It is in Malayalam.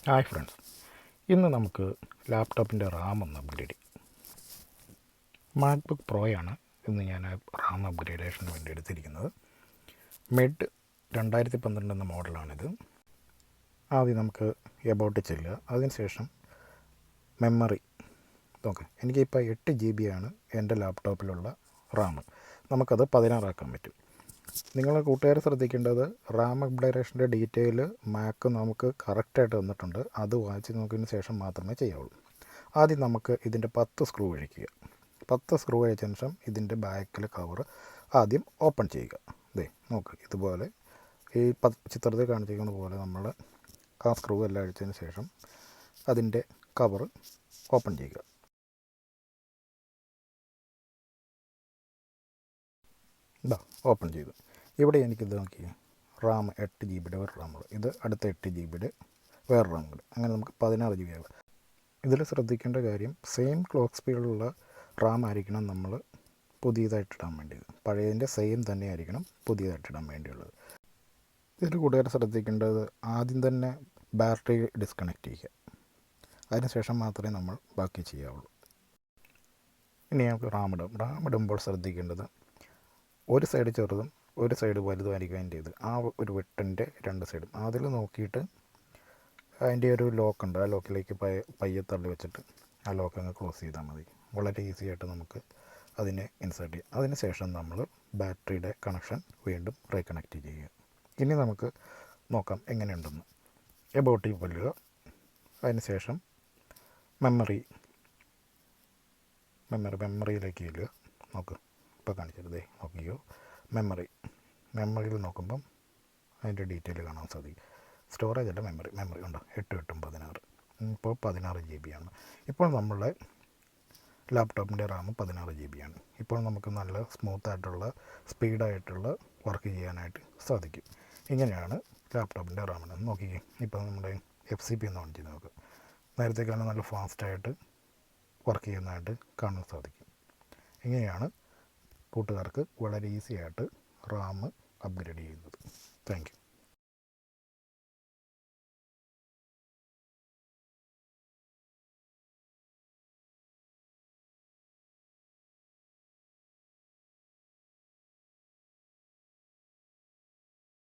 ഹായ് ഫ്രണ്ട്സ്, ഇന്ന് നമുക്ക് ലാപ്ടോപ്പിൻ്റെ റാം ഒന്ന് അപ്ഗ്രേഡ് ചെയ്യും. മാക്ബുക്ക് പ്രോയാണ് ഇന്ന് ഞാൻ റാം അപ്ഗ്രേഡേഷന് വേണ്ടി എടുത്തിരിക്കുന്നത്. മെഡ് 2012 എന്ന മോഡലാണിത്. ആദ്യം നമുക്ക് എബൌട്ട് ചെല്ലുക, അതിനുശേഷം മെമ്മറി നോക്കാം. എനിക്കിപ്പോൾ 8 GB ആണ് എൻ്റെ ലാപ്ടോപ്പിലുള്ള റാം. നമുക്കത് 16 ആക്കാൻ പറ്റും. നിങ്ങളെ കൂട്ടുകാർ ശ്രദ്ധിക്കേണ്ടത്, റാം അപ്ഗ്രേഡേഷൻ്റെ ഡീറ്റെയിൽ മാക്ക് നമുക്ക് കറക്റ്റായിട്ട് തന്നിട്ടുണ്ട്. അത് വായിച്ച് നോക്കിയതിന് ശേഷം മാത്രമേ ചെയ്യാവുള്ളൂ. ആദ്യം നമുക്ക് ഇതിൻ്റെ 10 സ്ക്രൂ അഴിക്കുക. 10 സ്ക്രൂ അഴിച്ചതിന് ശേഷം ഇതിൻ്റെ ബാക്കിലെ കവർ ആദ്യം ഓപ്പൺ ചെയ്യുക. നോക്ക്, ഇതുപോലെ ഈ ചിത്രത്തിൽ കാണിച്ചിരിക്കുന്ന പോലെ നമ്മൾ ആ സ്ക്രൂ എല്ലാം അഴിച്ചതിന് ശേഷം അതിൻ്റെ കവർ ഓപ്പൺ ചെയ്യുക. ഓപ്പൺ ചെയ്തു. ഇവിടെ എനിക്കിത് നോക്കി, റാം 8 GB ഒരു റാമുള്ളൂ. ഇത് അടുത്ത 8 GB വേറെ റാം കൂടെ, അങ്ങനെ നമുക്ക് 16 GB ആകും. ഇതിൽ ശ്രദ്ധിക്കേണ്ട കാര്യം, സെയിം ക്ലോക്ക് സ്പീഡിലുള്ള റാം ആയിരിക്കണം നമ്മൾ പുതിയതായിട്ടിടാൻ വേണ്ടിയത്. പഴയതിൻ്റെ സെയിം തന്നെ ആയിരിക്കണം പുതിയതായിട്ടിടാൻ വേണ്ടിയുള്ളത്. ഇതിൽ കൂടുതൽ ശ്രദ്ധിക്കേണ്ടത്, ആദ്യം തന്നെ ബാറ്ററി ഡിസ്കണക്ട് ചെയ്യുക. അതിനുശേഷം മാത്രമേ നമ്മൾ ബാക്കി ചെയ്യാവുള്ളൂ. ഇനി നമുക്ക് റാം ഇടുമ്പോൾ ശ്രദ്ധിക്കേണ്ടത്, ഒരു സൈഡ് ചെറുതും ഒരു സൈഡ് വലുതുമായിരിക്കും അതിൻ്റെ ഇത്. ആ ഒരു വെട്ടിൻ്റെ 2 സൈഡും അതിൽ നോക്കിയിട്ട് അതിൻ്റെ ഒരു ലോക്കുണ്ട്, ആ ലോക്കിലേക്ക് പയ്യെ തള്ളി വെച്ചിട്ട് ആ ലോക്ക് അങ്ങ് ക്ലോസ് ചെയ്താൽ മതി. വളരെ ഈസി ആയിട്ട് നമുക്ക് അതിനെ ഇൻസേർട്ട് ചെയ്യാം. അതിന് ശേഷം നമ്മൾ ബാറ്ററിയുടെ കണക്ഷൻ വീണ്ടും റീകണക്ട് ചെയ്യുക. ഇനി നമുക്ക് നോക്കാം എങ്ങനെയുണ്ടെന്ന്. എബൌട്ടിൽ കൊല്ലുക, അതിന് ശേഷം മെമ്മറിയിലേക്ക് ചെല്ലുക. നോക്ക്, ഇപ്പോൾ കാണിച്ചത് നോക്കിയോ, മെമ്മറിയിൽ നോക്കുമ്പം അതിൻ്റെ ഡീറ്റെയിൽ കാണാൻ സാധിക്കും. സ്റ്റോറേജ് അല്ല, മെമ്മറി ഉണ്ടോ, 8 8 16. ഇപ്പോൾ 16 GB ആണ്. ഇപ്പോൾ നമ്മളുടെ ലാപ്ടോപ്പിൻ്റെ റാം 16 GB ആണ്. ഇപ്പോൾ നമുക്ക് നല്ല സ്മൂത്തായിട്ടുള്ള സ്പീഡായിട്ടുള്ള വർക്ക് ചെയ്യാനായിട്ട് സാധിക്കും. ഇങ്ങനെയാണ് ലാപ്ടോപ്പിൻ്റെ റാമിന്. നോക്കിക്കേ, ഇപ്പോൾ നമ്മുടെ FCP ഒന്ന് ഓൺ ചെയ്ത് നോക്കുക. നേരത്തേക്കാളും നല്ല ഫാസ്റ്റായിട്ട് വർക്ക് ചെയ്യുന്നതായിട്ട് കാണാൻ സാധിക്കും. ഇങ്ങനെയാണ് കൂട്ടുകാർക്ക് വളരെ ഈസി ആയിട്ട് റാം അപ്ഗ്രേഡ് ചെയ്യുന്നത്. Thank you.